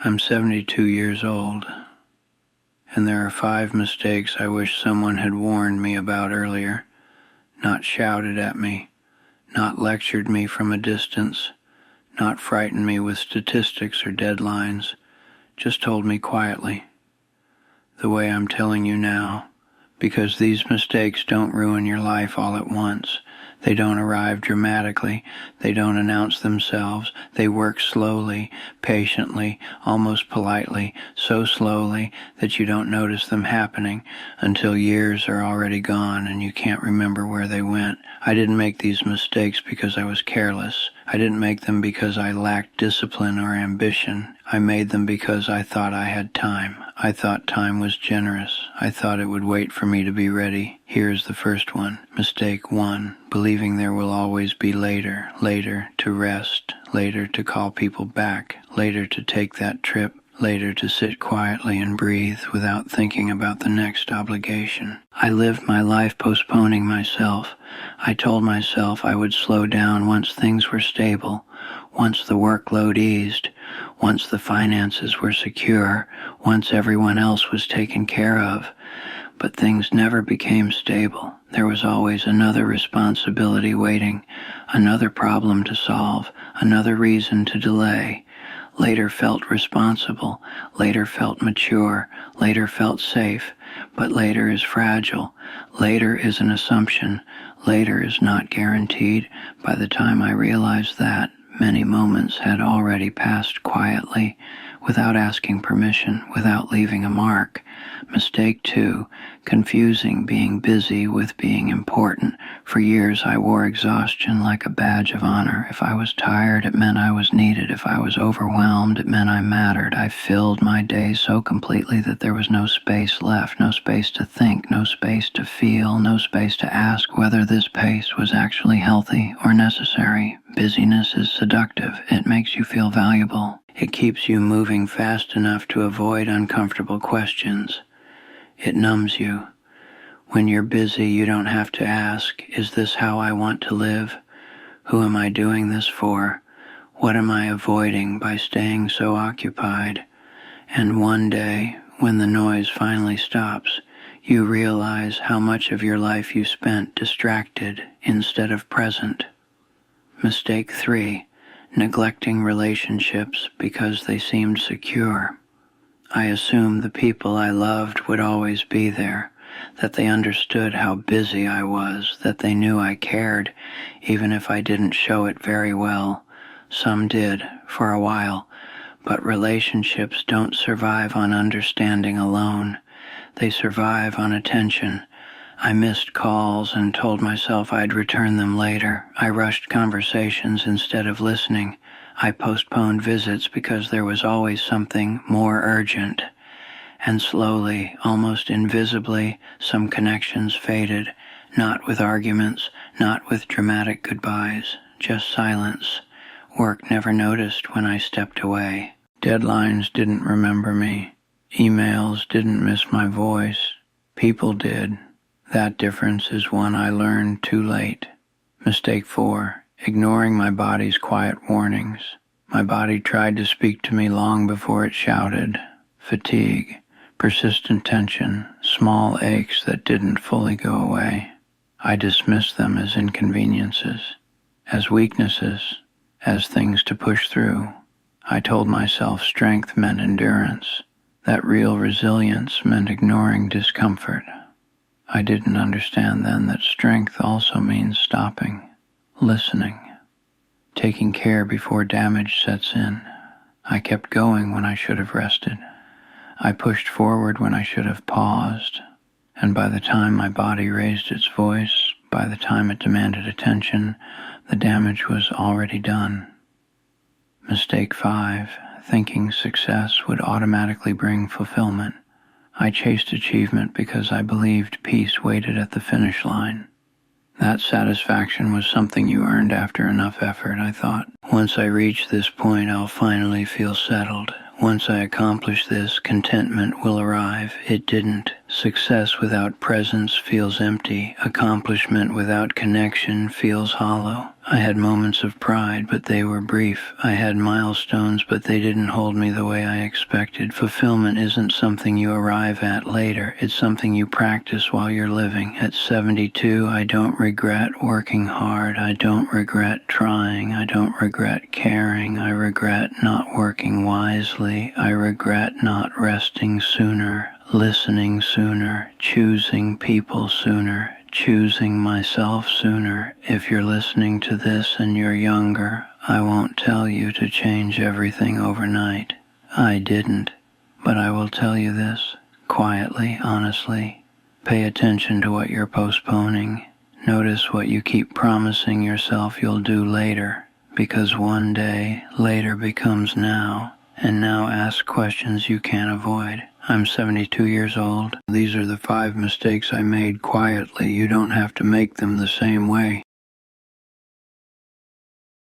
I'm 72 years old, and there are 5 mistakes I wish someone had warned me about earlier, not shouted at me, not lectured me from a distance, not frightened me with statistics or deadlines, just told me quietly, the way I'm telling you now, because these mistakes don't ruin your life all at once. They don't arrive dramatically. They don't announce themselves. They work slowly, patiently, almost politely, so slowly that you don't notice them happening until years are already gone and you can't remember where they went. I didn't make these mistakes because I was careless. I didn't make them because I lacked discipline or ambition. I made them because I thought I had time. I thought time was generous. I thought it would wait for me to be ready. Here's the first one. Mistake 1. Believing there will always be later. Later to rest. Later to call people back. Later to take that trip. Later to sit quietly and breathe without thinking about the next obligation. I lived my life postponing myself. I told myself I would slow down once things were stable, once the workload eased, once the finances were secure, once everyone else was taken care of. But things never became stable. There was always another responsibility waiting, another problem to solve, another reason to delay. Later felt responsible, later felt mature, later felt safe, but later is fragile. Later is an assumption. Later is not guaranteed. By the time I realized that, many moments had already passed quietly, without asking permission, without leaving a mark. Mistake 2, confusing being busy with being important. For years I wore exhaustion like a badge of honor. If I was tired, it meant I was needed. If I was overwhelmed, it meant I mattered. I filled my days so completely that there was no space left, no space to think, no space to feel, no space to ask whether this pace was actually healthy or necessary. Busyness is seductive. It makes you feel valuable. It keeps you moving fast enough to avoid uncomfortable questions. It numbs you. When you're busy, you don't have to ask, is this how I want to live? Who am I doing this for? What am I avoiding by staying so occupied? And one day, when the noise finally stops, you realize how much of your life you spent distracted instead of present. Mistake 3. Neglecting relationships because they seemed secure. I assumed the people I loved would always be there, that they understood how busy I was, that they knew I cared, even if I didn't show it very well. Some did, for a while, but relationships don't survive on understanding alone. They survive on attention. I missed calls and told myself I'd return them later. I rushed conversations instead of listening. I postponed visits because there was always something more urgent. And slowly, almost invisibly, some connections faded, not with arguments, not with dramatic goodbyes, just silence. Work never noticed when I stepped away. Deadlines didn't remember me. Emails didn't miss my voice. People did. That difference is one I learned too late. Mistake 4. Ignoring my body's quiet warnings. My body tried to speak to me long before it shouted. Fatigue, persistent tension, small aches that didn't fully go away. I dismissed them as inconveniences, as weaknesses, as things to push through. I told myself strength meant endurance, that real resilience meant ignoring discomfort. I didn't understand then that strength also means stopping, listening, taking care before damage sets in. I kept going when I should have rested. I pushed forward when I should have paused. And by the time my body raised its voice, by the time it demanded attention, the damage was already done. Mistake 5. Thinking success would automatically bring fulfillment. I chased achievement because I believed peace waited at the finish line. That satisfaction was something you earned after enough effort, I thought. Once I reach this point, I'll finally feel settled. Once I accomplish this, contentment will arrive. It didn't. Success without presence feels empty. Accomplishment without connection feels hollow. I had moments of pride, but they were brief. I had milestones, but they didn't hold me the way I expected. Fulfillment isn't something you arrive at later. It's something you practice while you're living. At 72, I don't regret working hard. I don't regret trying. I don't regret caring. I regret not working wisely. I regret not resting sooner, listening sooner, choosing people sooner, choosing myself sooner. If you're listening to this and you're younger, I won't tell you to change everything overnight. I didn't. But I will tell you this, quietly, honestly. Pay attention to what you're postponing. Notice what you keep promising yourself you'll do later, because one day later becomes now, and now ask questions you can't avoid. I'm 72 years old. These are the 5 mistakes I made quietly. You don't have to make them the same way.